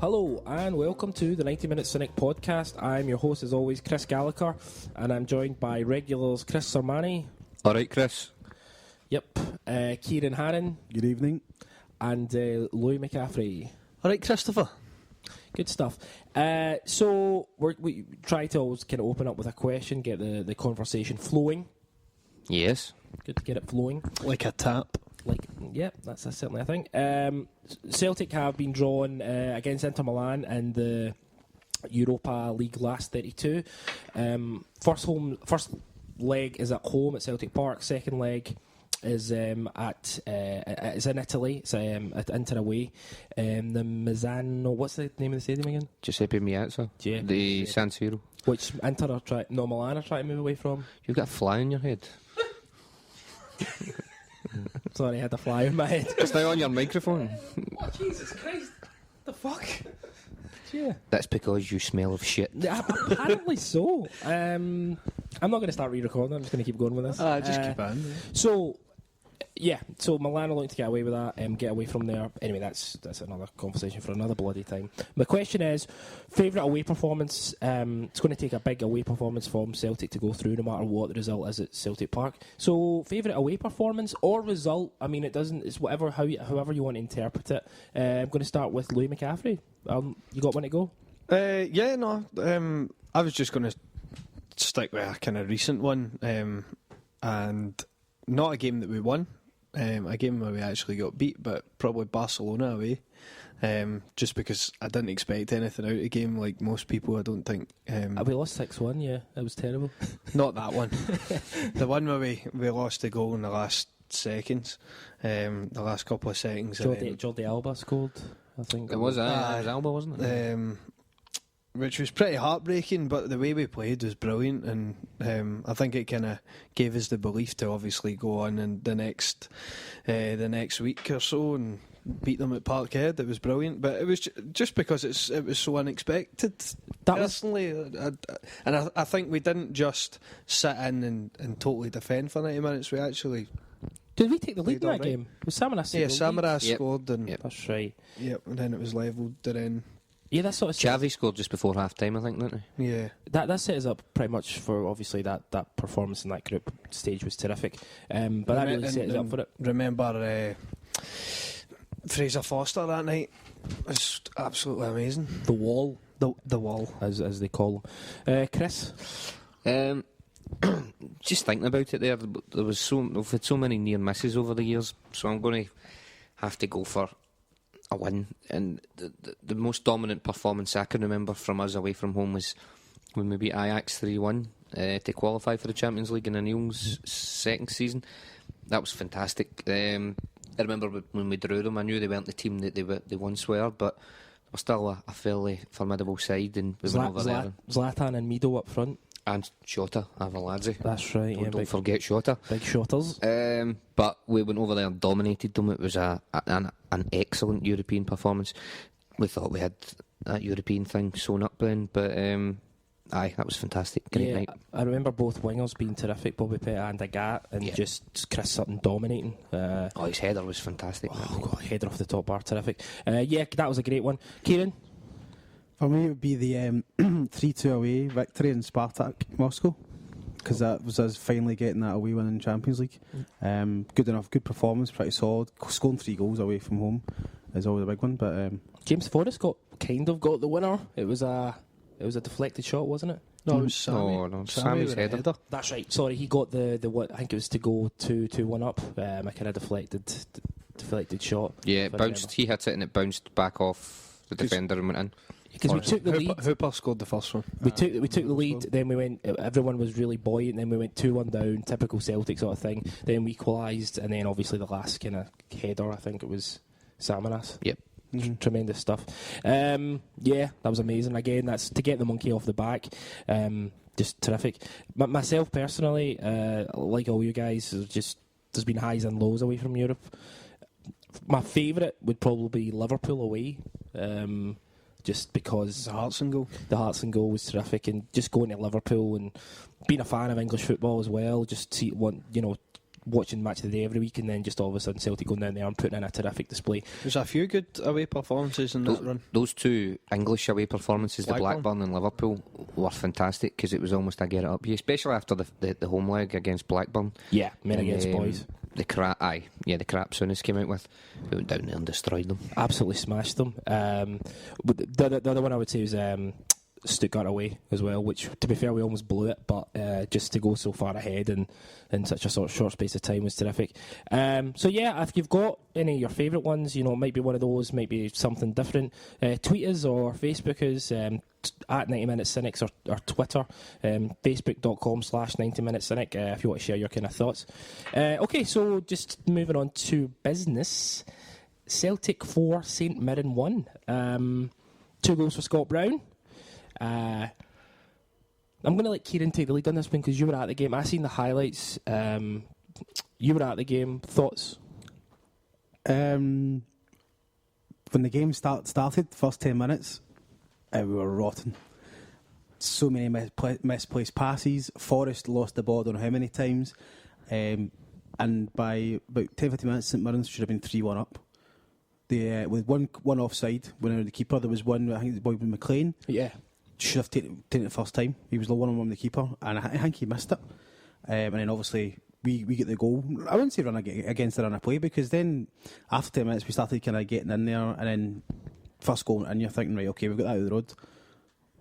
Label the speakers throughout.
Speaker 1: Hello and welcome to the 90MinuteCynic podcast. I'm your host as always, Chris Gallagher, and I'm joined by regulars Chris Sermanni.
Speaker 2: Alright, Chris.
Speaker 1: Yep. Ciaran Harran.
Speaker 3: Good evening.
Speaker 1: And Louis McCaffrey.
Speaker 2: Alright, Christopher.
Speaker 1: Good stuff. So we try to always kind of open up with a question, get the conversation flowing.
Speaker 2: Yes.
Speaker 1: Good to get it flowing.
Speaker 3: Like a tap.
Speaker 1: That's certainly a thing. Celtic have been drawn against Inter Milan in the Europa League last 32. First leg is at home at Celtic Park. Second leg is it's in Italy. It's at Inter away. The Mazzano. What's the name of the stadium again?
Speaker 2: Giuseppe Meazza.
Speaker 1: Yeah.
Speaker 2: The San Siro.
Speaker 1: Which Inter are Milan are trying to move away from.
Speaker 2: You've got a fly in your head.
Speaker 1: Sorry, I had a fly in my head.
Speaker 2: It's now on your microphone.
Speaker 1: Oh, Jesus Christ. The fuck? Yeah.
Speaker 2: That's because you smell of shit.
Speaker 1: Apparently so. I'm not going to start re-recording. I'm just going to keep going with this.
Speaker 3: Just keep on.
Speaker 1: So Milan are looking to get away with that, get away from there. Anyway, that's another conversation for another bloody time. My question is, favourite away performance? It's going to take a big away performance from Celtic to go through, no matter what the result is at Celtic Park. So, favourite away performance or result? I mean, it's whatever, however you want to interpret it. I'm going to start with Louis McCaffrey. You got one to go?
Speaker 3: I was just going to stick with a kind of recent one, and not a game that we won. A game where we actually got beat, but probably Barcelona away. Just because I didn't expect anything out of the game, like most people, I don't think.
Speaker 1: We lost 6-1, yeah. It was terrible.
Speaker 3: Not that one. The one where we lost the goal in the last seconds. The last couple of seconds.
Speaker 1: Jordi Alba scored, I think.
Speaker 2: It was Alba, wasn't it?
Speaker 3: Which was pretty heartbreaking, but the way we played was brilliant, and I think it kind of gave us the belief to obviously go on in the next week or so and beat them at Parkhead. It was brilliant, but it was just because it was so unexpected. Personally, I think we didn't just sit in and totally defend for 90 minutes. We actually.
Speaker 1: Did we take the lead in that game? Was Samaras?
Speaker 3: Yeah, Samaras scored, and
Speaker 1: that's right.
Speaker 3: Yep, and then it was levelled. Then.
Speaker 1: Yeah, that's sort of
Speaker 2: Xavi scored just before half time, I think, didn't he?
Speaker 3: Yeah.
Speaker 1: That set us up pretty much for obviously that performance in that group stage was terrific. But that really set us up for it.
Speaker 3: Remember Fraser Foster that night? It was absolutely amazing.
Speaker 1: The wall.
Speaker 3: The wall.
Speaker 1: As they call them. Chris?
Speaker 2: Just thinking about it there we've had so many near misses over the years, so I'm going to have to go for a win, and the most dominant performance I can remember from us away from home was when we beat Ajax 3-1 to qualify for the Champions League in Anil's second season. That was fantastic. I remember when we drew them, I knew they weren't the team that they once were, but they were still a fairly formidable side, and we went over there.
Speaker 1: Zlatan and Mido up front.
Speaker 2: And Shota, Avaladze.
Speaker 1: That's right, yeah.
Speaker 2: Don't forget Shota.
Speaker 1: Big Shotters.
Speaker 2: But we went over there and dominated them. It was an excellent European performance. We thought we had that European thing sewn up then, but that was fantastic. Great night.
Speaker 1: I remember both wingers being terrific, Bobby Petta and Agat, and just Chris Sutton dominating.
Speaker 2: His header was fantastic.
Speaker 1: Header off the top bar, terrific. That was a great one. Ciaran?
Speaker 4: For me, it would be the 3-2 away victory in Spartak Moscow, because that was us finally getting that away win in Champions League. Good enough, good performance, pretty solid. Scoring 3 goals away from home is always a big one. But
Speaker 1: James Forrest got the winner. It was a deflected shot, wasn't it?
Speaker 3: No, it was Sammy.
Speaker 2: No, Sammy's header.
Speaker 1: That's right. Sorry, he got the what I think it was to go 2-1 up. A kind of deflected shot.
Speaker 2: Yeah, it bounced. He hit it and it bounced back off the defender and went in.
Speaker 1: Because we took the lead.
Speaker 3: Hooper scored the first one.
Speaker 1: We took the lead. Then we went. Everyone was really buoyant. Then we went 2-1 down. Typical Celtic sort of thing. Then we equalised, and then obviously the last kind of header. I think it was Samaras.
Speaker 2: Yep.
Speaker 1: Tremendous stuff. That was amazing. Again, that's to get the monkey off the back. Just terrific. Myself personally, like all you guys, there's been highs and lows away from Europe. My favourite would probably be Liverpool away. Just because
Speaker 3: the Hartson goal
Speaker 1: was terrific, and just going to Liverpool and being a fan of English football as well, just watching Match of the Day every week, and then just all of a sudden Celtic going down there and putting in a terrific display.
Speaker 3: There's a few good away performances in that run.
Speaker 2: Those two English away performances, the Blackburn and Liverpool, were fantastic because it was almost a get it up you, especially after the home leg against Blackburn.
Speaker 1: Yeah, men against boys.
Speaker 2: The crap Souness came out with. We went down there and destroyed them.
Speaker 1: Absolutely smashed them. But the other one I would say is Stuttgart away as well, which, to be fair, we almost blew it, but just to go so far ahead in such a sort of short space of time was terrific. So yeah, if you've got any of your favourite ones, it might be one of those, might be something different, tweet us or Facebook us at 90MinuteCynics or Twitter, facebook.com/90MinuteCynic if you want to share your kind of thoughts. Okay, so just moving on to business. Celtic 4, St Mirren 1. 2 goals for Scott Brown. I'm going to let Ciaran take the lead on this one because you were at the game. I seen the highlights. You were at the game. Thoughts?
Speaker 4: When the game started, first 10 minutes, we were rotten. So many misplaced passes. Forrest lost the ball, I don't know how many times. And by about 10-15 minutes, St Mirren should have been 3-1 up. With one offside, when the keeper, there was one, I think it was Boud McLean.
Speaker 1: Yeah.
Speaker 4: Should have taken it the first time. He was the one-on-one with the keeper, and I think he missed it. And then obviously we get the goal. I wouldn't say run against the run of play, because then after 10 minutes we started kind of getting in there, and then first goal, and you're thinking, right, okay, we've got that out of the road.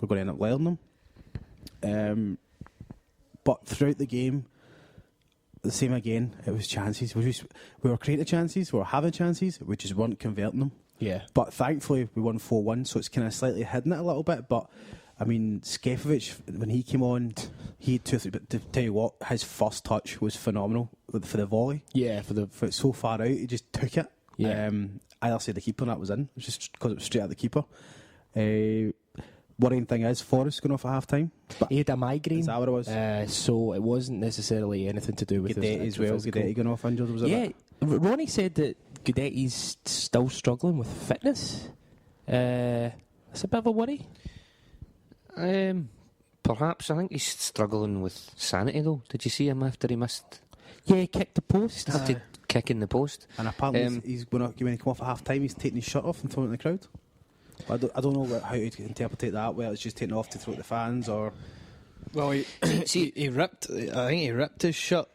Speaker 4: We're going to end up letting them. But throughout the game, the same again. It was chances. We were creating chances. We were having chances. We just weren't converting them.
Speaker 1: Yeah.
Speaker 4: But thankfully we won 4-1, so it's kind of slightly hidden it a little bit. But I mean, Skefovic, when he came on, he had 2 or 3. But to tell you what, his first touch was phenomenal for the volley.
Speaker 1: Yeah, for it
Speaker 4: so far out, he just took it.
Speaker 1: Yeah.
Speaker 4: I either say the keeper, and that was in. It was just because it was straight at the keeper. Worrying thing is Forrest going off at half time.
Speaker 1: He had a migraine.
Speaker 4: Is that what it was?
Speaker 1: So it wasn't necessarily anything to do with
Speaker 4: Guidetti as well. Guidetti going off injured, was it?
Speaker 1: Yeah, Ronnie said that Guidetti's still struggling with fitness. That's a bit of a worry.
Speaker 2: Perhaps. I think he's struggling with sanity though. Did you see him after he missed?
Speaker 1: Yeah, he kicked the post.
Speaker 2: Started kicking the post.
Speaker 4: And apparently he's going to, when he come off at half time, he's taking his shirt off and throwing it in the crowd. I don't know how to interpret that. Whether it's just taking it off to throw at the fans, or
Speaker 3: well, he ripped. I think he ripped his shirt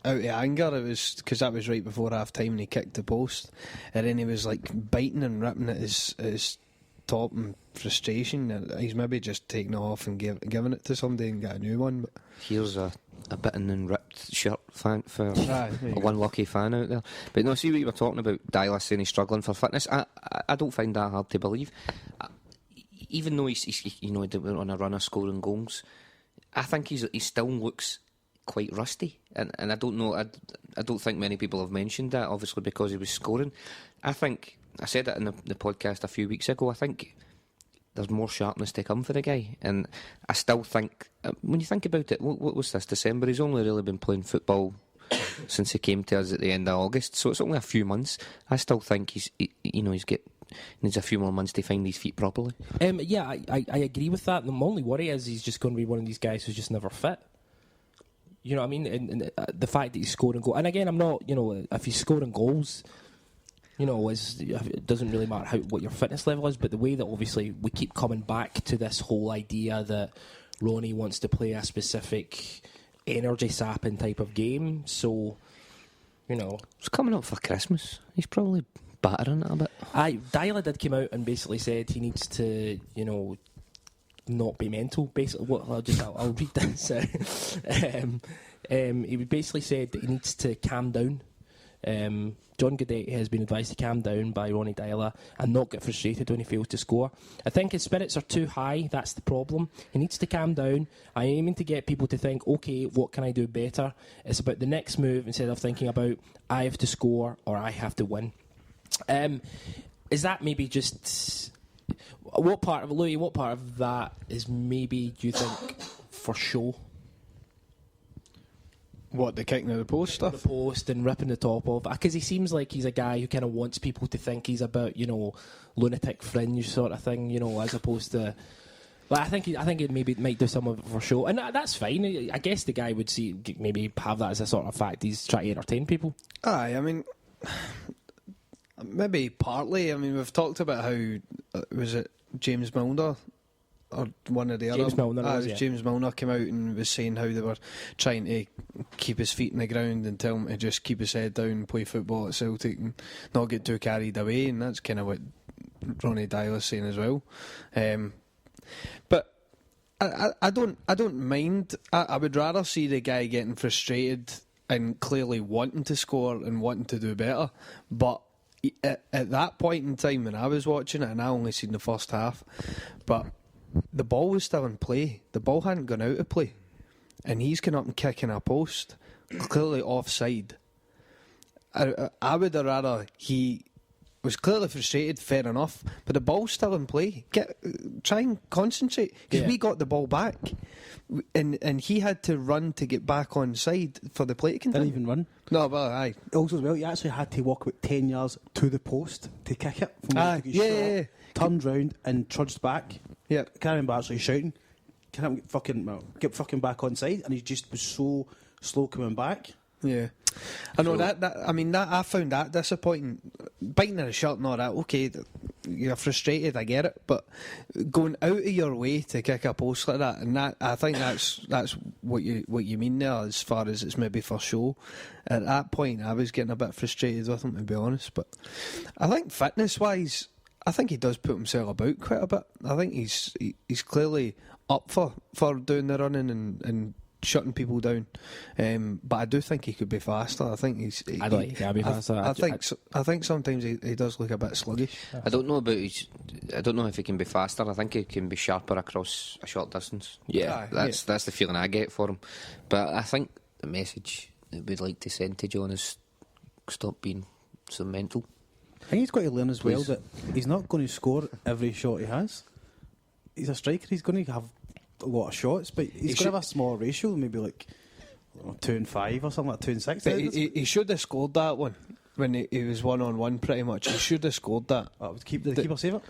Speaker 3: out of anger. It was because that was right before half time, and he kicked the post, and then he was like biting and ripping at his top in frustration. He's maybe just taking it off and giving it to somebody and get a new one. But
Speaker 2: here's a bitten and ripped shirt fan for one lucky fan out there. But no, see what you were talking about, Dyla saying he's struggling for fitness. I don't find that hard to believe. Even though he's he went on a run of scoring goals, I think he still looks quite rusty. And I don't know. I don't think many people have mentioned that, obviously because he was scoring. I think I said it in the podcast a few weeks ago. I think there's more sharpness to come for the guy, and I still think when you think about it, what was this, December? He's only really been playing football since he came to us at the end of August, so it's only a few months. I still think he needs a few more months to find his feet properly.
Speaker 1: Yeah, I agree with that. The only worry is he's just going to be one of these guys who's just never fit. You know what I mean? And the fact that he's scoring goals, and again, I'm not, if he's scoring goals, it doesn't really matter what your fitness level is, but the way that obviously we keep coming back to this whole idea that Ronnie wants to play a specific energy sapping type of game, so
Speaker 2: it's coming up for Christmas. He's probably battering it a bit.
Speaker 1: Dyla did come out and basically said he needs to not be mental. Basically, I'll read this. He basically said that he needs to calm down. John Guidetti has been advised to calm down by Ronnie Dyla and not get frustrated when he fails to score. I think his spirits are too high, that's the problem. He needs to calm down. I'm aiming to get people to think, okay, what can I do better? It's about the next move instead of thinking about I have to score or I have to win. Is that maybe just... What part of that is maybe, do you think, for show?
Speaker 3: What, the kicking of the post stuff?
Speaker 1: The post and ripping the top off. Because he seems like he's a guy who kind of wants people to think he's about, lunatic fringe sort of thing, as opposed to, Well, I think it maybe might do some of it for show, and that's fine. I guess the guy would maybe have that as a sort of fact. He's trying to entertain people.
Speaker 3: Aye, I mean, maybe partly. I mean, we've talked about how was it James Milner or one of the other.
Speaker 1: James Milner,
Speaker 3: it was James Milner came out and was saying how they were trying to keep his feet in the ground and tell him to just keep his head down and play football at Celtic and not get too carried away, and that's kind of what Ronnie Dyler's saying as well. But I don't mind. I would rather see the guy getting frustrated and clearly wanting to score and wanting to do better. But at that point in time when I was watching it, and I only seen the first half, but the ball was still in play. The ball hadn't gone out of play, and he's coming up and kicking a post, clearly offside. I would have rather he was clearly frustrated, fair enough, but the ball's still in play. Try and concentrate, because we got the ball back, and he had to run to get back on side for the play to continue.
Speaker 4: Didn't even run.
Speaker 3: No, but aye.
Speaker 4: Also as well, you actually had to walk about 10 yards to the post to kick it. From where you took your shot, turned round and trudged back. Yeah, I can't remember actually shouting. Can't get fucking back on side, and he just was so slow coming back.
Speaker 3: Yeah, I know that. I mean, that I found that disappointing. Biting in a shirt and all that. Okay, you're frustrated. I get it, but going out of your way to kick a post like that, and that I think that's what you mean there, as far as it's maybe for show. At that point, I was getting a bit frustrated with him, to be honest. But I think fitness wise, I think he does put himself about quite a bit. I think he's clearly up for doing the running and shutting people down, but I do think he could be faster. I think
Speaker 1: I don't think he can be faster.
Speaker 3: I think sometimes he does look a bit sluggish.
Speaker 2: I don't know if he can be faster. I think he can be sharper across a short distance.
Speaker 1: Yeah,
Speaker 2: that's the feeling I get for him. But I think the message that we'd like to send to John is stop being so mental.
Speaker 4: I think he's got to learn as well that he's not going to score every shot he has. He's a striker. He's going to have a lot of shots, but he's going to have a small ratio, maybe like 2 and 5 or something, like 2 and 6.
Speaker 3: But he should have scored that one when he was 1-on-1 pretty much. He should have scored that.
Speaker 4: Did the keeper save it?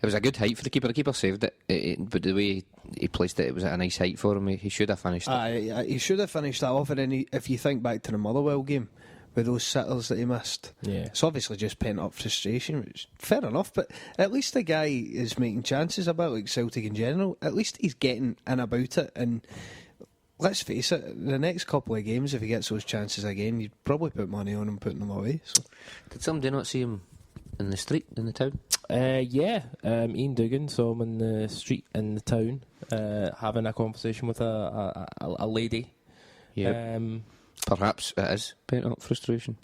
Speaker 2: It was a good height for the keeper. The keeper saved it, but the way he placed it was at a nice height for him. He should have finished it.
Speaker 3: He should have finished that off, and then if you think back to the Motherwell game with those sitters that he missed, it's obviously just pent up frustration, which fair enough, but at least the guy is making chances about, like Celtic in general. At least he's getting in about it, and let's face it, the next couple of games, if he gets those chances again, you'd probably put money on him putting them away. So.
Speaker 2: Did somebody not see him in the street in the town?
Speaker 1: Ian Dugan saw him in the street in the town, having a conversation with a lady.
Speaker 2: Yeah. Perhaps it is pent up frustration.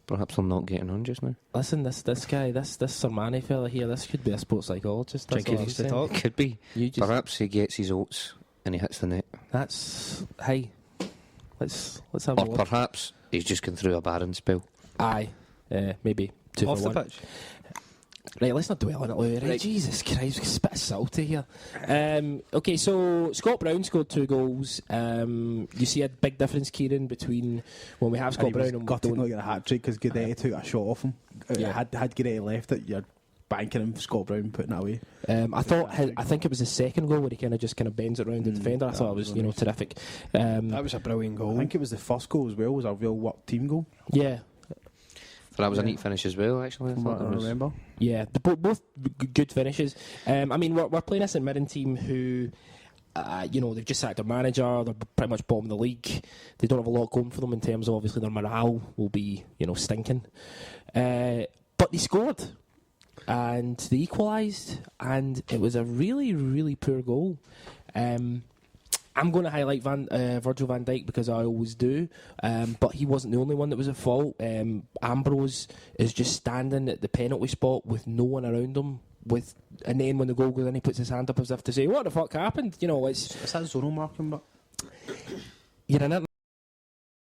Speaker 2: Perhaps I'm not getting on just now.
Speaker 1: Listen, this guy, this Sermanni fella here, this could be a sports psychologist.
Speaker 3: Think he needs to talk.
Speaker 2: Could be. Perhaps he gets his oats and he hits the net.
Speaker 1: Let's have a look.
Speaker 2: Or perhaps he's just gone through a barren spell.
Speaker 1: Aye, maybe 2
Speaker 3: Off
Speaker 1: for
Speaker 3: the
Speaker 1: 1.
Speaker 3: pitch.
Speaker 1: Right, let's not dwell on it, Louis. Right, Jesus Christ, it's a bit salty here. Okay, so Scott Brown scored 2 goals. You see a big difference, Ciaran, between when we have Scott Brown and
Speaker 4: got to not get a hat trick because Guidetti took a shot off him. Had Guidetti left it, you're banking him. Scott Brown putting it away.
Speaker 1: I think it was the second goal where he kind of bends it around the defender. I thought it was terrific.
Speaker 3: That was a brilliant goal.
Speaker 4: I think it was the first goal as well. Was a real team goal.
Speaker 1: Yeah.
Speaker 2: That was a neat finish as well, actually.
Speaker 4: I remember.
Speaker 1: Yeah, both good finishes. I mean, we're playing a St Mirren team who, they've just sacked their manager. They're pretty much bottom of the league. They don't have a lot going for them in terms of, obviously, their morale will be, stinking. But they scored, and they equalised, and it was a really, really poor goal. I'm going to highlight Virgil van Dijk because I always do, but he wasn't the only one that was at fault. Ambrose is just standing at the penalty spot with no one around him, and then when the goal goes in, he puts his hand up as if to say, "What the fuck happened?" It's
Speaker 4: that zonal marking, but
Speaker 1: you're in it.